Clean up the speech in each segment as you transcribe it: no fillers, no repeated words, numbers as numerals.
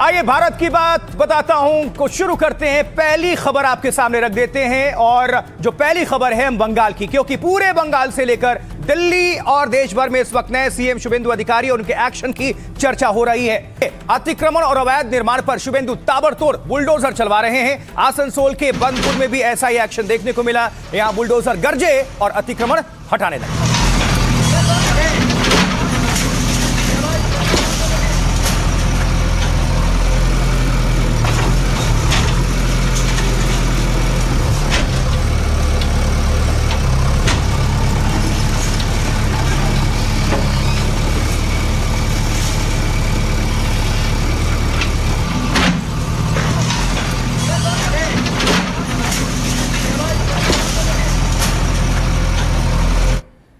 आइए भारत की बात बताता हूं को शुरू करते हैं। पहली खबर आपके सामने रख देते हैं और जो पहली खबर है बंगाल की, क्योंकि पूरे बंगाल से लेकर दिल्ली और देश भर में इस वक्त नए सीएम शुभेंदु अधिकारी और उनके एक्शन की चर्चा हो रही है। अतिक्रमण और अवैध निर्माण पर शुभेंदु ताबड़तोड़ बुलडोजर चलवा रहे हैं। आसनसोल के बंदपुर में भी ऐसा ही एक्शन देखने को मिला। यहां बुलडोजर गरजे और अतिक्रमण हटाने लगे।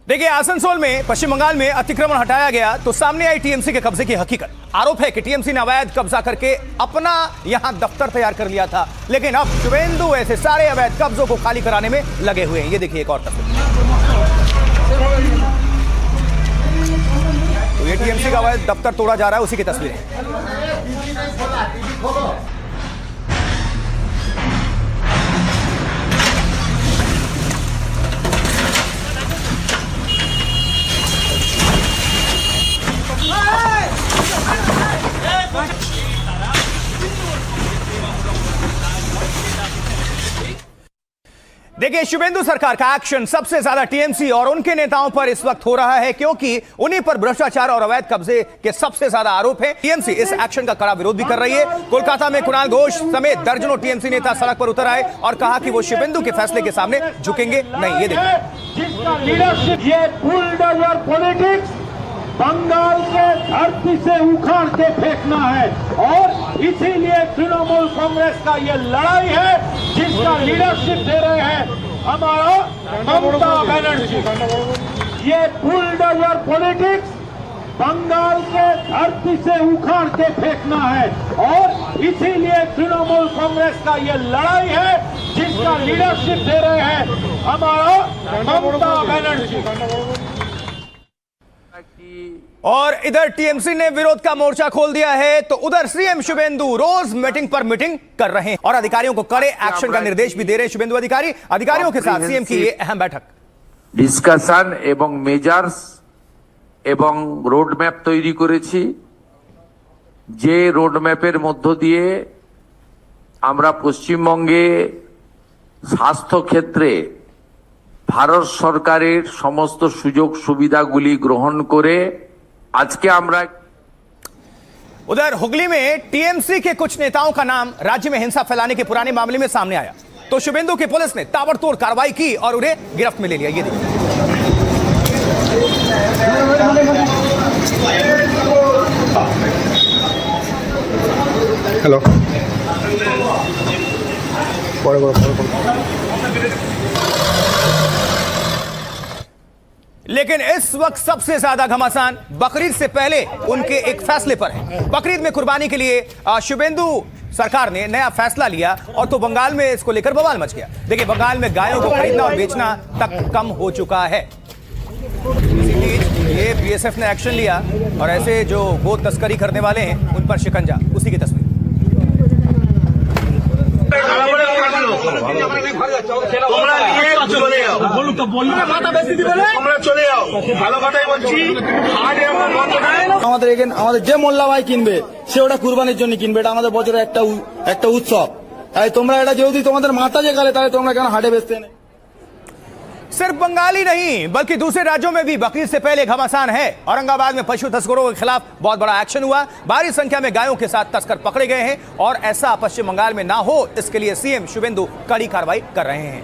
देखिए, आसनसोल में पश्चिम बंगाल में अतिक्रमण हटाया गया तो सामने आई टीएमसी के कब्जे की हकीकत। आरोप है कि टीएमसी ने अवैध कब्जा करके अपना यहां दफ्तर तैयार कर लिया था, लेकिन अब शुभेंदु ऐसे सारे अवैध कब्जों को खाली कराने में लगे हुए हैं। ये देखिए एक और तस्वीर। तो ये टीएमसी का अवैध दफ्तर तोड़ा जा रहा है, उसी की तस्वीर है। देखिए, शुभेंदु सरकार का एक्शन सबसे ज्यादा टीएमसी और उनके नेताओं पर इस वक्त हो रहा है, क्योंकि उन्हीं पर भ्रष्टाचार और अवैध कब्जे के सबसे ज्यादा आरोप हैं। टीएमसी इस एक्शन का कड़ा विरोध भी कर रही है। कोलकाता में कुणाल घोष समेत दर्जनों टीएमसी नेता सड़क पर उतर आए और कहा कि वो शुभेंदु के फैसले के सामने झुकेंगे नहीं। ये देखिए, बंगाल के धरती से उखाड़ के फेंकना है और इसीलिए तृणमूल कांग्रेस का ये लड़ाई है, जिसका लीडरशिप दे रहे हैं हमारा ममता बनर्जी। ये बुलडोजर पॉलिटिक्स बंगाल के धरती से उखाड़ के फेंकना है और इसीलिए तृणमूल कांग्रेस का ये लड़ाई है, जिसका लीडरशिप दे रहे हैं हमारा ममता बनर्जी। और इधर टीएमसी ने विरोध का मोर्चा खोल दिया है तो उधर सीएम शुभेंदु रोज मीटिंग पर मीटिंग कर रहे हैं और अधिकारियों को कड़े एक्शन का निर्देश भी दे रहे हैं। शुभेंदु अधिकारियों के साथ सीएम की ये अहम बैठक। डिस्कशन एवं मेजर्स एवं रोड मैप तैरी करेছি, যে রোড ম্যাপের মধ্য দিয়ে আমরা পশ্চিমবঙ্গে স্বাস্থ্য ক্ষেত্রে ভারত সরকারের সমস্ত সুযোগ সুবিধাগুলি গ্রহণ করে আজকে আমরা। उधर हुगली में टीएमसी के कुछ नेताओं का नाम राज्य में हिंसा फैलाने के पुराने मामले में सामने आया तो शुभेंदु की पुलिस ने ताबड़तोड़ कार्रवाई की और उन्हें गिरफ्त में ले लिया। ये देखिए, हेलो लेकिन इस वक्त सबसे ज्यादा घमासान बकरीद से पहले उनके एक फैसले पर है। बकरीद में कुर्बानी के लिए शुभेंदु सरकार ने नया फैसला लिया और तो बंगाल में इसको लेकर बवाल मच गया। देखिए, बंगाल में गायों को खरीदना और बेचना तक कम हो चुका है। इसी बीच ये बीएसएफ ने एक्शन लिया और ऐसे जो गो तस्करी करने वाले हैं उन पर शिकंजा। उसी की तस्वीर। আমাদের যে মোল্লা ভাই কিনবে সে ওটা কুরবানির জন্য কিনবে, এটা আমাদের বছরের একটা উৎসব। তাই তোমরা এটা যদি তোমাদের মাথা যে গেলে তাহলে তোমরা কেন হাটে বেচতে নেই? सिर्फ बंगाल ही नहीं बल्कि दूसरे राज्यों में भी बकरीद से पहले घमासान है। औरंगाबाद में पशु तस्करों के खिलाफ बहुत बड़ा एक्शन हुआ। भारी संख्या में गायों के साथ तस्कर पकड़े गए हैं और ऐसा पश्चिम बंगाल में ना हो इसके लिए सीएम शुभेंदु कड़ी कार्रवाई कर रहे हैं।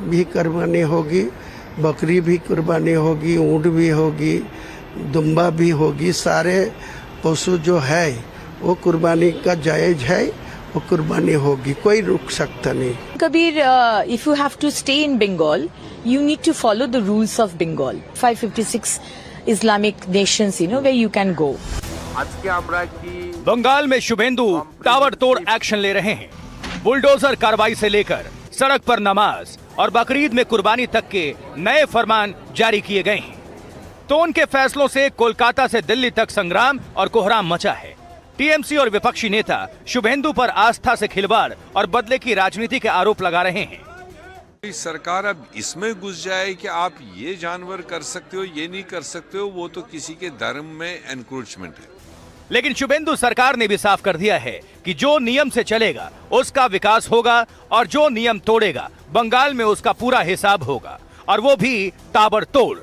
भी कुर्बानी होगी, बकरी भी कुर्बानी होगी, ऊँट भी होगी, दुम्बा भी होगी। सारे पशु जो है वो कुर्बानी का जायज है, वो कुर्बानी होगी, कोई रुक सकता नहीं। Kabir, if you have to stay in Bengal, you need to follow the rules of Bengal. 556 Islamic nations, where you can go. Bengal में शुभेंदु ताबड़तोड़ एक्शन ले रहे हैं। बुलडोजर कार्रवाई से लेकर सड़क पर नमाज और बकरीद में कुर्बानी तक के नए फरमान जारी किए गए हैं। तो उनके फैसलों से कोलकाता से दिल्ली तक संग्राम और कोहराम मचा है। टीएमसी और विपक्षी नेता शुभेंदु पर आस्था से खिलवाड़ और बदले की राजनीति के आरोप लगा रहे हैं। सरकार अब इसमें घुस जाए कि आप ये जानवर कर सकते हो, ये नहीं कर सकते हो, वो तो किसी के धर्म में एनक्रोचमेंट है। लेकिन शुभेंदु सरकार ने भी साफ कर दिया है कि जो नियम से चलेगा उसका विकास होगा और जो नियम तोड़ेगा बंगाल में उसका पूरा हिसाब होगा, और वो भी ताबड़तोड़।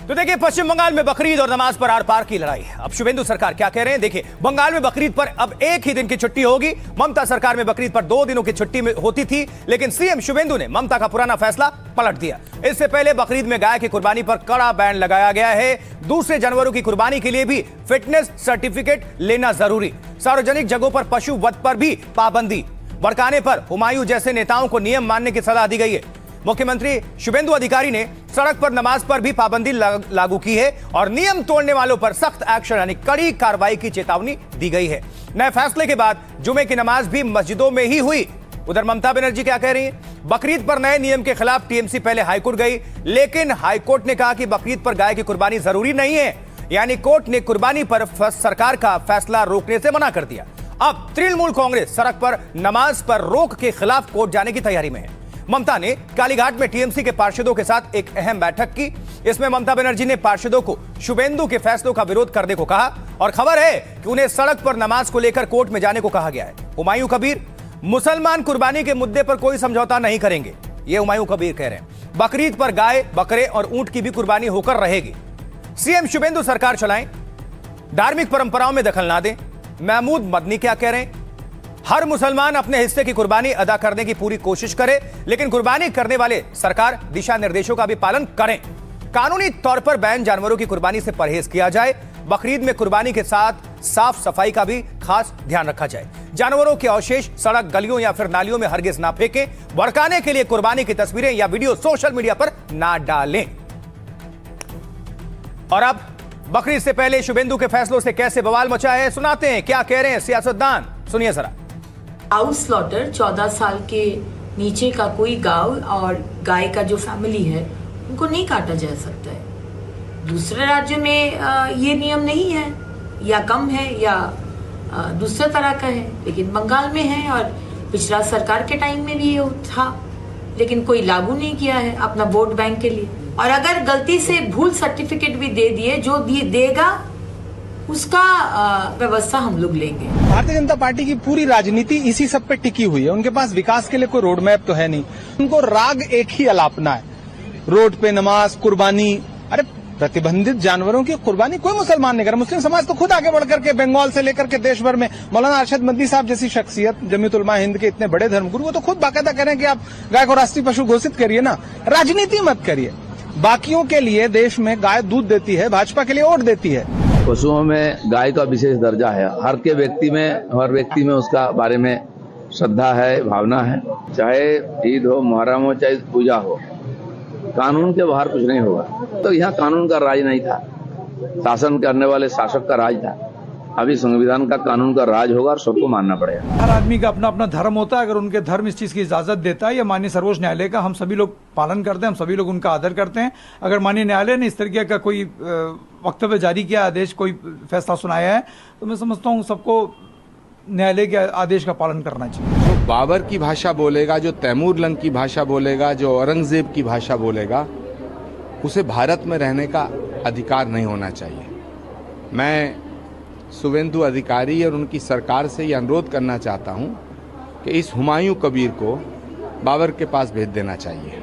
तो देखिए, पश्चिम बंगाल में बकरीद और नमाज पर आर पार की लड़ाई है। अब शुभेंदु सरकार क्या कह रहे हैं देखिए। बंगाल में बकरीद पर अब एक ही दिन की छुट्टी होगी। ममता सरकार में बकरीद पर 2 दिनों की छुट्टी में होती थी, लेकिन सीएम शुभेंदु ने ममता का पुराना फैसला पलट दिया। इससे पहले बकरीद में गाय की कुर्बानी पर कड़ा बैन लगाया गया है। दूसरे जानवरों की कुर्बानी के लिए भी फिटनेस सर्टिफिकेट लेना जरूरी। सार्वजनिक जगहों पर पशु वध पर भी पाबंदी। बरकाने पर हुमायूं जैसे नेताओं को नियम मानने की सलाह दी गई है। मुख्यमंत्री शुभेंदु अधिकारी ने सड़क पर नमाज पर भी पाबंदी लागू की है और नियम तोड़ने वालों पर सख्त एक्शन यानी कड़ी कार्रवाई की चेतावनी दी गई है। नए फैसले के बाद जुमे की नमाज भी मस्जिदों में ही हुई। उधर ममता बनर्जी क्या कह रही हैं? बकरीद पर नए नियम के खिलाफ टीएमसी पहले हाईकोर्ट गई, लेकिन हाईकोर्ट ने कहा कि बकरीद पर गाय की कुर्बानी जरूरी नहीं है, यानी कोर्ट ने कुर्बानी पर सरकार का फैसला रोकने से मना कर दिया। अब तृणमूल कांग्रेस सड़क पर नमाज पर रोक के खिलाफ कोर्ट जाने की तैयारी में है। ममता ने कालीघाट में टीएमसी के पार्षदों के साथ एक अहम बैठक की। इसमें ममता बनर्जी ने पार्षदों को शुभेंदु के फैसलों का विरोध करने को कहा और खबर है कि उन्हें सड़क पर नमाज को लेकर कोर्ट में जाने को कहा गया है। हुमायूं कबीर, मुसलमान कुर्बानी के मुद्दे पर कोई समझौता नहीं करेंगे, ये हुमायूं कबीर कह रहे हैं। बकरीद पर गाय, बकरे और ऊंट की भी कुर्बानी होकर रहेगी। सीएम शुभेंदु सरकार चलाएं, धार्मिक परंपराओं में दखल ना दें। महमूद मदनी क्या कह रहे हैं? हर मुसलमान अपने हिस्से की कुर्बानी अदा करने की पूरी कोशिश करे, लेकिन कुर्बानी करने वाले सरकार दिशा निर्देशों का भी पालन करें। कानूनी तौर पर बैन जानवरों की कुर्बानी से परहेज किया जाए। बकरीद में कुर्बानी के साथ साफ सफाई का भी खास ध्यान रखा जाए। जानवरों के अवशेष सड़क, गलियों या फिर नालियों में हरगिज ना फेंकें। भड़काने के लिए कुर्बानी की तस्वीरें या वीडियो सोशल मीडिया पर ना डालें। और अब बकरीद से पहले शुभेंदु के फैसलों से कैसे बवाल मचा है, सुनाते हैं क्या कह रहे हैं सियासतदान। सुनिए जरा। काउ स्लॉटर 14 साल के नीचे का कोई गाय और गाय का जो फैमिली है उनको नहीं काटा जा सकता है। दूसरे राज्य में ये नियम नहीं है या कम है या दूसरे तरह का है, लेकिन बंगाल में है और पिछला सरकार के टाइम में भी ये था, लेकिन कोई लागू नहीं किया है अपना वोट बैंक के लिए। और अगर गलती से भूल सर्टिफिकेट भी दे दिए, जो देगा उसका व्यवस्था हम लोग लेंगे। भारतीय जनता पार्टी की पूरी राजनीति इसी सब पे टिकी हुई है। उनके पास विकास के लिए कोई रोड मैप तो है नहीं। उनको राग एक ही अलापना है, रोड पे नमाज, कुर्बानी। अरे प्रतिबंधित जानवरों की कुर्बानी कोई मुसलमान नहीं कर रहा। मुस्लिम समाज तो खुद आगे बढ़कर के बंगाल से लेकर के देश भर में मौलाना अरशद मदनी साहब जैसी शख्सियत, जमीयत उलमा हिंद के इतने बड़े धर्मगुरु, वो तो खुद बाकायदा कह रहे हैं कि आप गाय को राष्ट्रीय पशु घोषित करिए ना, राजनीति मत करिए। बाकियों के लिए देश में गाय दूध देती है, भाजपा के लिए वोट देती है। पशुओं में गाय का विशेष दर्जा है। हर व्यक्ति में उसका बारे में श्रद्धा है, भावना है। चाहे ईद हो, मुहर्रम हो, चाहे पूजा हो, कानून के बाहर कुछ नहीं होगा। तो यहाँ कानून का राज नहीं था, शासन करने वाले शासक का राज था। अभी संविधान का, कानून का राज होगा और सबको मानना पड़ेगा। हर आदमी का अपना अपना धर्म होता है। अगर उनके धर्म इस चीज की इजाजत देता है या माननीय सर्वोच्च न्यायालय का हम सभी लोग पालन करते हैं, हम सभी लोग उनका आदर करते हैं। अगर माननीय न्यायालय ने इस तरीके का कोई वक्तव्य जारी किया, आदेश, कोई फैसला सुनाया है, तो मैं समझता हूँ सबको न्यायालय के आदेश का पालन करना चाहिए। जो बाबर की भाषा बोलेगा, जो तैमूर लंग की भाषा बोलेगा, जो औरंगजेब की भाषा बोलेगा, उसे भारत में रहने का अधिकार नहीं होना चाहिए। मैं शुभेंदु अधिकारी और उनकी सरकार से ये अनुरोध करना चाहता हूं कि इस हुमायूं कबीर को बाबर के पास भेज देना चाहिए।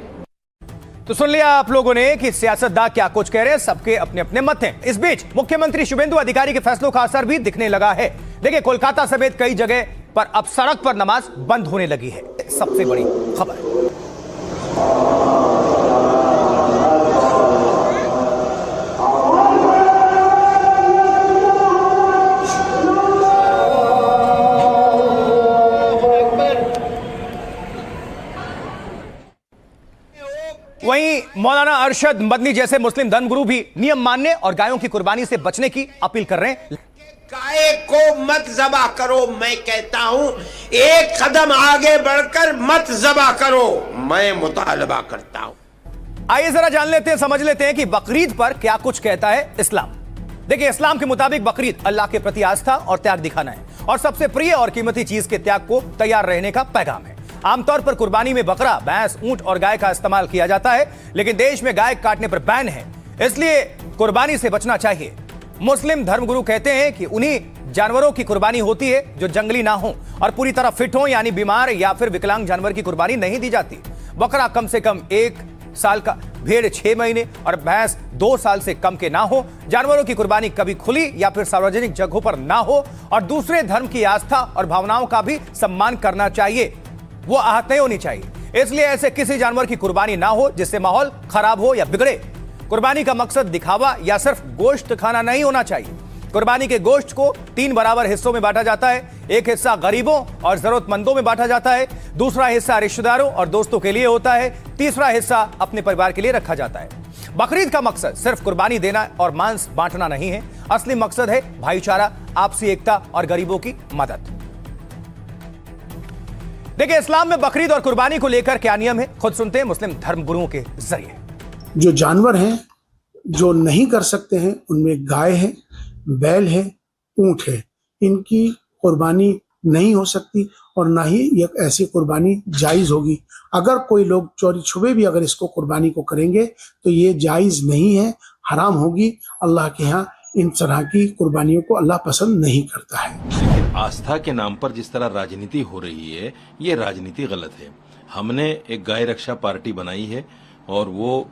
तो सुन लिया आप लोगों ने कि सियासतदान क्या कुछ कह रहे हैं, सबके अपने अपने मत हैं। इस बीच मुख्यमंत्री शुभेंदु अधिकारी के फैसलों का असर भी दिखने लगा है। देखिए, कोलकाता समेत कई जगह पर अब सड़क पर नमाज बंद होने लगी है। सबसे बड़ी खबर। वहीं मौलाना अरशद मदनी जैसे मुस्लिम धर्मगुरु भी नियम मानने और गायों की कुर्बानी से बचने की अपील कर रहे हैं। गाय को मत ज़बा करो, मैं कहता हूं एक कदम आगे बढ़कर मत ज़बा करो, मैं मुतालबा करता हूं। आइए जरा जान लेते हैं, समझ लेते हैं कि बकरीद पर क्या कुछ कहता है इस्लाम। देखिए, इस्लाम के मुताबिक बकरीद अल्लाह के प्रति आस्था और त्याग दिखाना है और सबसे प्रिय और कीमती चीज के त्याग को तैयार रहने का पैगाम है। आमतौर पर कुर्बानी में बकरा, भैंस, ऊंट और गाय का इस्तेमाल किया जाता है, लेकिन देश में गाय काटने पर बैन है, इसलिए कुर्बानी से बचना चाहिए। मुस्लिम धर्मगुरु कहते हैं कि उन्हीं जानवरों की कुर्बानी होती है जो जंगली ना हो और पूरी तरह फिट हो, यानी बीमार या फिर विकलांग जानवर की कुर्बानी नहीं दी जाती। बकरा कम से कम 1 साल का, भेड़ 6 महीने और भैंस 2 साल से कम के ना हो। जानवरों की कुर्बानी कभी खुली या फिर सार्वजनिक जगहों पर ना हो और दूसरे धर्म की आस्था और भावनाओं का भी सम्मान करना चाहिए, वो आहत नहीं होनी चाहिए। इसलिए ऐसे किसी जानवर की कुर्बानी ना हो जिससे माहौल खराब हो या बिगड़े। कुर्बानी का मकसद दिखावा या सिर्फ गोश्त खाना नहीं होना चाहिए। कुर्बानी के गोश्त को 3 बराबर हिस्सों में बांटा जाता है। एक हिस्सा गरीबों और जरूरतमंदों में बांटा जाता है, दूसरा हिस्सा रिश्तेदारों और दोस्तों के लिए होता है, तीसरा हिस्सा अपने परिवार के लिए रखा जाता है। बकरीद का मकसद सिर्फ कुर्बानी देना और मांस बांटना नहीं है, असली मकसद है भाईचारा, आपसी एकता और गरीबों की मदद। देखिए, इस्लाम में बकरीद और कुर्बानी को लेकर क्या नियम है, खुद सुनते हैं मुस्लिम धर्मगुरुओं के जरिए। जो जानवर हैं जो नहीं कर सकते हैं उनमें गाय है, बैल है, ऊंट है, इनकी कुर्बानी नहीं हो सकती और ना ही ये ऐसी कुर्बानी जायज होगी। अगर कोई लोग चोरी छुपे भी अगर इसको कुर्बानी को करेंगे तो ये जायज नहीं है, हराम होगी। अल्लाह के यहाँ इन तरह की कुर्बानियों को अल्लाह पसंद नहीं करता है। आस्था के नाम पर जिस तरह राजनीति हो रही है, ये राजनीति गलत है। हमने एक गाय रक्षा पार्टी बनाई है और वो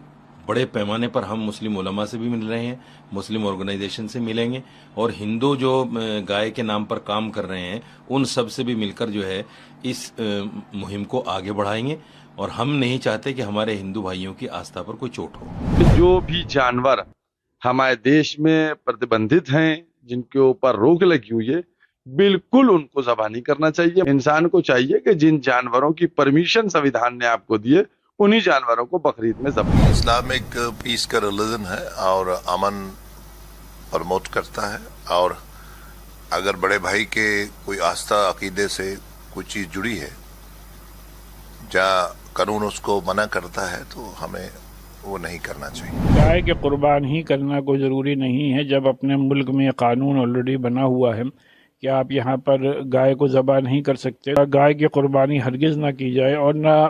बड़े पैमाने पर हम मुस्लिम उलमा से भी मिल रहे हैं, मुस्लिम ऑर्गेनाइजेशन से मिलेंगे और हिंदू जो गाय के नाम पर काम कर रहे हैं उन सब से भी मिलकर जो है इस मुहिम को आगे बढ़ाएंगे। और हम नहीं चाहते कि हमारे हिंदू भाइयों की आस्था पर कोई चोट हो। जो भी जानवर हमारे देश में प्रतिबंधित हैं, जिनके ऊपर रोक लगी हुई है, बिल्कुल उनको ज़बह नहीं करना चाहिए। इंसान को चाहिए कि जिन जानवरों की परमिशन संविधान ने आपको दिए उन्हीं जानवरों को बकरीद में ज़बह। इस्लाम एक पीस का रिलीजन है और अमन प्रमोट करता है, और अगर बड़े भाई के कोई आस्था अकीदे से कोई चीज़ जुड़ी है, जहाँ कानून उसको मना करता है, तो हमें वो नहीं करना चाहिए। गाय के कुर्बान ही करना कोई ज़रूरी नहीं है। जब अपने मुल्क में कानून ऑलरेडी बना हुआ है कि आप यहाँ पर गाय को ज़बह नहीं कर सकते, गाय की कुर्बानी हरगिज़ ना की जाए और ना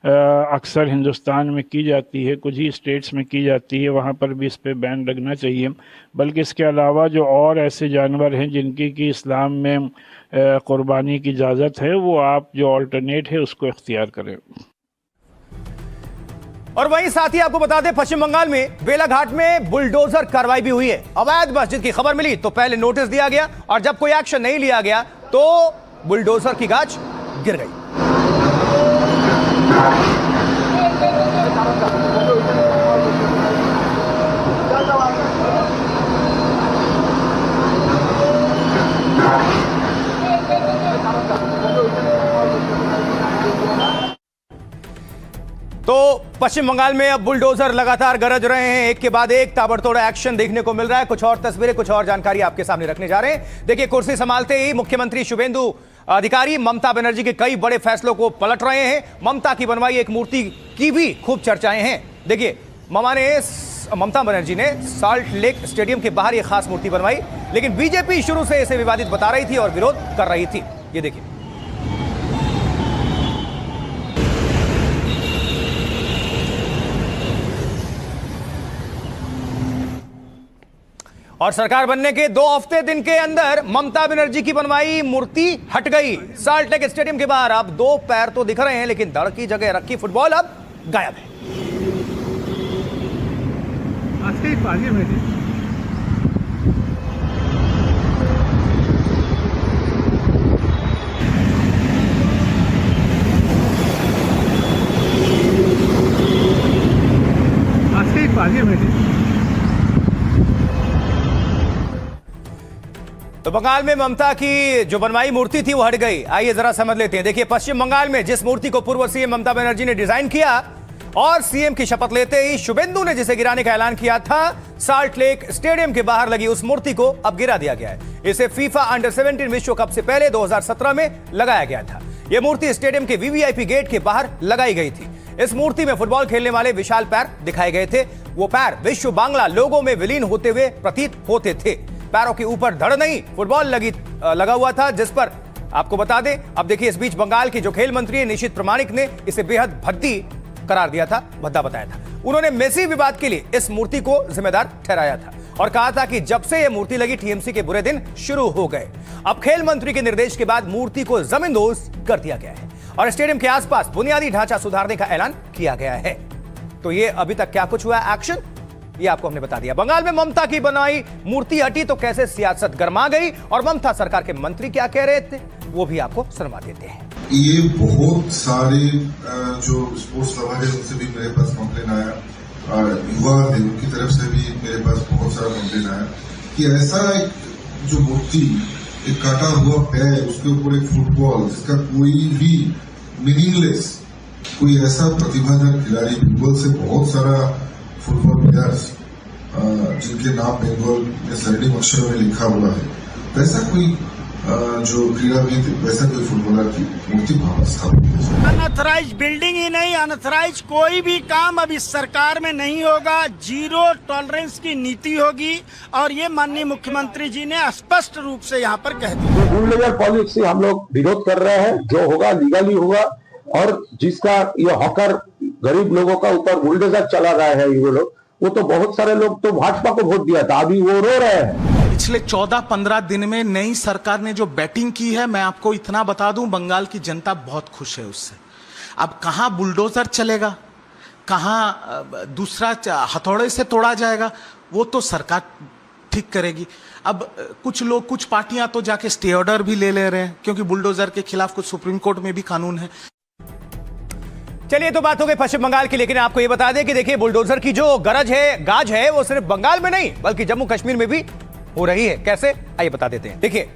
अक्सर हिंदुस्तान में की जाती है, कुछ ही स्टेट्स में की जाती है, वहाँ पर भी इस पे बैन लगना चाहिए। बल्कि इसके अलावा जो और ऐसे जानवर हैं जिनकी कि इस्लाम में कुर्बानी की इजाज़त है, वो आप जो अल्टरनेट है उसको इख्तियार करें। और वहीं साथ ही आपको बता दें, पश्चिम बंगाल में बेलाघाट में बुलडोजर कार्रवाई भी हुई है। अवैध मस्जिद की खबर मिली तो पहले नोटिस दिया गया और जब कोई एक्शन नहीं लिया गया तो बुलडोजर की गाज गिर गई। तो पश्चिम बंगाल में अब बुलडोजर लगातार गरज रहे हैं, एक के बाद एक ताबड़तोड़ एक्शन देखने को मिल रहा है। कुछ और तस्वीरें, कुछ और जानकारी आपके सामने रखने जा रहे हैं। देखिए, कुर्सी संभालते ही मुख्यमंत्री शुभेंदु अधिकारी ममता बनर्जी के कई बड़े फैसलों को पलट रहे हैं। ममता की बनवाई एक मूर्ति की भी खूब चर्चाएं हैं। देखिए, ममता बनर्जी ने सॉल्ट लेक स्टेडियम के बाहर यह खास मूर्ति बनवाई, लेकिन बीजेपी शुरू से इसे विवादित बता रही थी और विरोध कर रही थी। ये देखिए, और सरकार बनने के 2 हफ्ते दिन के अंदर ममता बनर्जी की बनवाई मूर्ति हट गई सॉल्ट लेक स्टेडियम के बाहर। अब 2 पैर तो दिख रहे हैं, लेकिन धड़ की जगह रखी फुटबॉल अब गायब है। तो बंगाल में ममता की जो बनवाई मूर्ति थी वो हट गई। आइए जरा समझ लेते हैं। देखिए, पश्चिम बंगाल में जिस मूर्ति को पूर्व सीएम ममता बनर्जी ने डिजाइन किया और सीएम की शपथ लेते ही शुभेंदु ने जिसे गिराने का ऐलान किया था, साल्ट लेक स्टेडियम के बाहर लगी उस मूर्ति को अब गिरा दिया गया है। इसे फीफा अंडर 17 विश्व कप से पहले 2017 में लगाया गया था। यह मूर्ति स्टेडियम के वीवीआईपी गेट के बाहर लगाई गई थी। इस मूर्ति में फुटबॉल खेलने वाले विशाल पैर दिखाए गए थे। वो पैर विश्व बांग्ला लोगों में विलीन होते हुए प्रतीत होते थे। पैरों के ऊपर धड़ नहीं, फुटबॉल लगा हुआ था, जिस पर आपको बता दें, अब देखिए, इस बीच बंगाल के जो खेल मंत्री निशित प्रमाणिक ने इसे बेहद भद्दी करार दिया था, भद्दा बताया था। उन्होंने मेसी विवाद के लिए इस मूर्ति को जिम्मेदार ठहराया था और कहा था कि जब से यह मूर्ति लगी टीएमसी के बुरे दिन शुरू हो गए। अब खेल मंत्री के निर्देश के बाद मूर्ति को जमींदोज कर दिया गया है और स्टेडियम के आसपास बुनियादी ढांचा सुधारने का ऐलान किया गया है। तो ये अभी तक क्या कुछ हुआ एक्शन, ये आपको हमने बता दिया। बंगाल में ममता की बनाई मूर्ति हटी तो कैसे सियासत गर्मा गई और ममता सरकार के मंत्री क्या कह रहे थे, वो भी आपको सुनवा देते हैं। ये बहुत सारे जो स्पोर्ट्स लवर है उनसे भी मेरे पास कंप्लेन आया और युवा देव की तरफ से भी मेरे पास बहुत सारा कंप्लेन आया कि ऐसा एक जो मूर्ति, एक काटा हुआ पैर, उसके ऊपर एक फुटबॉल जिसका कोई भी मीनिंगलेस, कोई ऐसा प्रतिभाधर खिलाड़ी, बंगाल से बहुत सारा फुटबॉल प्लेयर्स जिनके नाम बंगाल में स्वर्णिम अक्षरों में लिखा हुआ है, वैसा कोई जो क्रीड़ाविद, वैसा कोई फुटबॉलर की मूर्ति वापस स्थापित। अनऑथराइज बिल्डिंग ही नहीं, अनऑथराइज कोई भी काम अब इस सरकार में नहीं होगा। जीरो टॉलरेंस की नीति होगी और ये माननीय मुख्यमंत्री जी ने स्पष्ट रूप से यहाँ पर कह दिया। बुलडोजर पॉलिसी हम लोग विरोध कर रहे हैं, जो होगा लीगली होगा और जिसका ये हॉकर गरीब लोगों का ऊपर बुलडोजर चला रहा है ये लोग, वो तो बहुत सारे लोग तो भाजपा को वोट दिया था, अभी वो रो रहे हैं। पिछले 14-15 दिन में नई सरकार ने जो बैटिंग की है, मैं आपको इतना बता दूं, बंगाल की जनता बहुत खुश है उससे। अब कहां बुलडोजर चलेगा, कहां दूसरा हथौड़े से तोड़ा जाएगा, वो तो सरकार ठीक करेगी। अब कुछ लोग, कुछ पार्टियां तो जाके स्टे ऑर्डर भी ले रहे हैं, क्योंकि बुलडोजर के खिलाफ कुछ सुप्रीम कोर्ट में भी कानून है। चलिए, तो बात हो गई पश्चिम बंगाल की, लेकिन आपको यह बता दें कि देखिए, बुलडोजर की जो गाज है वो सिर्फ बंगाल में नहीं बल्कि जम्मू कश्मीर में भी हो रही है। कैसे, आइए बता देते हैं। देखिए,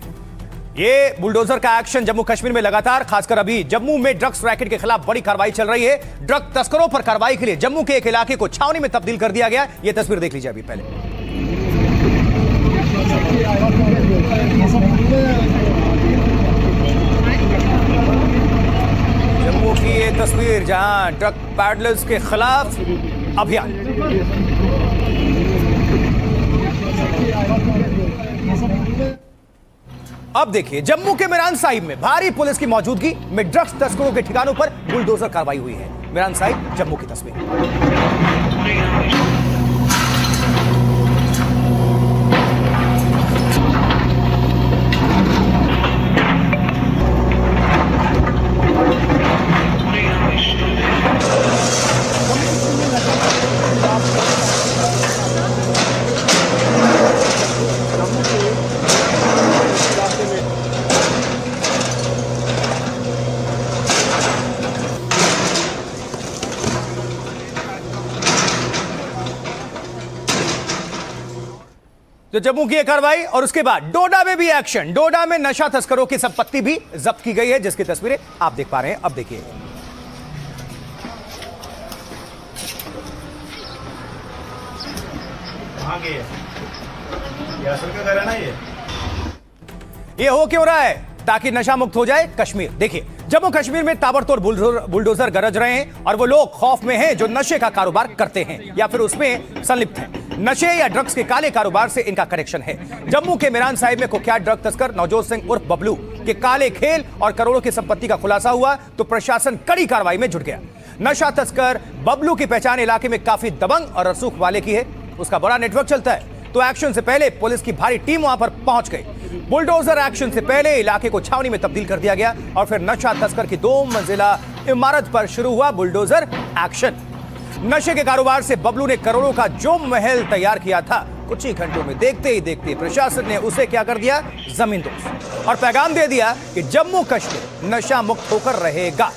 ये बुलडोजर का एक्शन जम्मू कश्मीर में लगातार, खासकर अभी जम्मू में ड्रग्स रैकेट के खिलाफ बड़ी कार्रवाई चल रही है। ड्रग तस्करों पर कार्रवाई के लिए जम्मू के एक इलाके को छावनी में तब्दील कर दिया गया। यह तस्वीर देख लीजिए अभी पहले। जम्मू की ये तस्वीर जहां ड्रग पैडलर्स के खिलाफ अभियान। अब देखिए, जम्मू के मिरान साहिब में भारी पुलिस की मौजूदगी में ड्रग्स तस्करों के ठिकानों पर बुलडोजर कार्रवाई हुई है। मिरान साहिब, जम्मू की तस्वीर। तो जम्मू की कार्रवाई और उसके बाद डोडा में भी एक्शन। डोडा में नशा तस्करों की संपत्ति भी जब्त की गई है, जिसकी तस्वीरें आप देख पा रहे हैं। अब देखिए, ये हो क्यों रहा है? ताकि नशा मुक्त हो जाए कश्मीर। देखिए, जम्मू कश्मीर में ताबड़तोड़ बुलडोजर गरज रहे हैं और वो लोग खौफ में हैं जो नशे का कारोबार करते हैं या फिर उसमें संलिप्त हैं। नशे या ड्रग्स के काले कारोबार से इनका कनेक्शन है। जम्मू के मिरान साहिब में कुख्यात ड्रग तस्कर नवजोत सिंह उर्फ बबलू के काले खेल और करोड़ों की संपत्ति का खुलासा हुआ तो प्रशासन कड़ी कार्रवाई में जुट गया। नशा तस्कर बबलू की पहचान इलाके में काफी दबंग और रसूख वाले की है। उसका बड़ा नेटवर्क चलता है, तो एक्शन से पहले पुलिस की भारी टीम वहां पर पहुंच गई। बुलडोजर एक्शन से पहले इलाके को छावनी में तब्दील कर दिया गया और फिर नशा तस्कर की 2 मंजिला इमारत पर शुरू हुआ बुलडोजर एक्शन। नशे के कारोबार से बबलू ने करोड़ों का जो महल तैयार किया था, कुछ ही घंटों में देखते ही देखते प्रशासन ने उसे क्या कर दिया, जमींदोज, और पैगाम दे दिया कि जम्मू कश्मीर नशा मुक्त होकर रहेगा।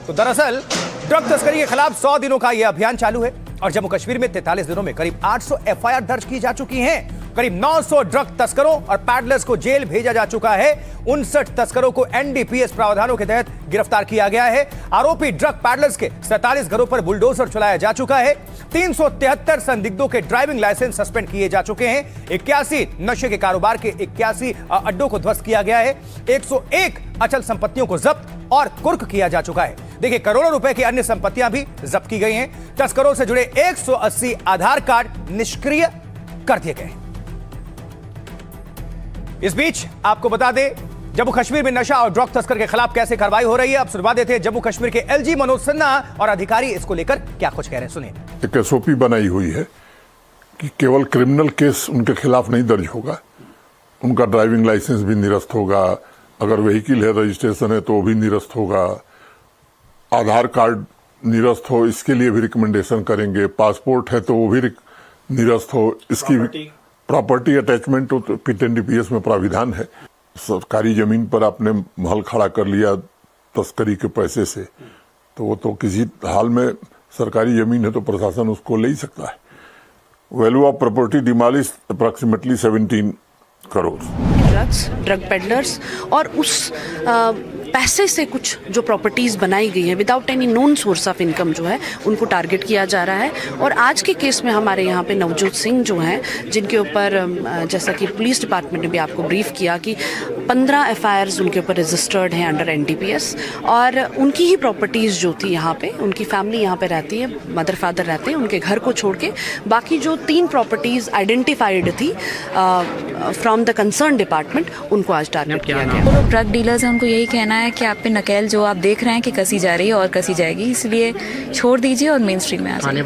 तो दरअसल ड्रग तस्करी के खिलाफ 100 दिनों का यह अभियान चालू है और जम्मू कश्मीर में 43 दिनों में करीब 800 एफआईआर दर्ज की जा चुकी हैं। करीब 900 ड्रग तस्करों और पैडलर्स को जेल भेजा जा चुका है। 59 तस्करों को एनडीपीएस प्रावधानों के तहत गिरफ्तार किया गया है। आरोपी ड्रग पैडलर्स के 47 घरों पर बुलडोजर चलाया जा चुका है। 373 संदिग्धों के ड्राइविंग लाइसेंस सस्पेंड किए जा चुके हैं। 81 नशे के कारोबार के 81 अड्डों को ध्वस्त किया गया है। 101 अचल संपत्तियों को जब्त और कुर्क किया जा चुका है। देखिए, करोड़ों रुपए की अन्य संपत्तियां भी जब्त की गई हैं। तस्करों से जुड़े 180 आधार कार्ड निष्क्रिय कर दिए गए। इस बीच आपको बता दें, जम्मू कश्मीर में नशा और ड्रग तस्कर के खिलाफ कैसे कार्रवाई हो रही है। अब सुनवा देते हैं जम्मू कश्मीर के एलजी मनोज सिन्हा और अधिकारी इसको लेकर क्या कुछ कह रहे हैं, सुनिए। एक एसओपी बनाई हुई है कि केवल क्रिमिनल केस उनके खिलाफ नहीं दर्ज होगा, उनका ड्राइविंग लाइसेंस भी निरस्त होगा, अगर व्हीकल है, रजिस्ट्रेशन है तो वो भी निरस्त होगा, आधार कार्ड निरस्त हो इसके लिए भी रिकमेंडेशन करेंगे, पासपोर्ट है तो वो भी निरस्त हो, इसकी प्रॉपर्टी अटैचमेंट तो पिट एनडीपीएस में प्राविधान है। सरकारी जमीन पर आपने महल खड़ा कर लिया तस्करी के पैसे से, तो वो तो किसी हाल में सरकारी जमीन है तो प्रशासन उसको ले ही सकता है। Value of property demolish approximately 17 crore. Drug peddlers और उस पैसे से कुछ जो प्रॉपर्टीज बनाई गई हैं without any known source of income जो है उनको टारगेट किया जा रहा है। और आज के केस में हमारे यहाँ पे नवजोत सिंह जो हैं, जिनके ऊपर जैसा कि पुलिस डिपार्टमेंट ने भी आपको ब्रीफ किया कि 15 एफआईआर्स उनके ऊपर रजिस्टर्ड हैं अंडर एनडीपीएस, और उनकी ही प्रॉपर्टीज जो थी यहाँ पे, उनकी फैमिली यहाँ पे रहती है, मदर फादर रहते हैं, उनके घर को छोड़ के बाकी जो 3 प्रॉपर्टीज आइडेंटिफाइड थी फ्रॉम द कंसर्न डिपार्टमेंट, उनको आज टारगेट किया गया। ड्रग डीलर्स हैं, उनको यही कहना है कि आप पे नकेल जो आप देख रहे हैं कि कसी जा रही है और कसी जाएगी, इसलिए छोड़ दीजिए और मेन स्ट्रीम में आ जाइए।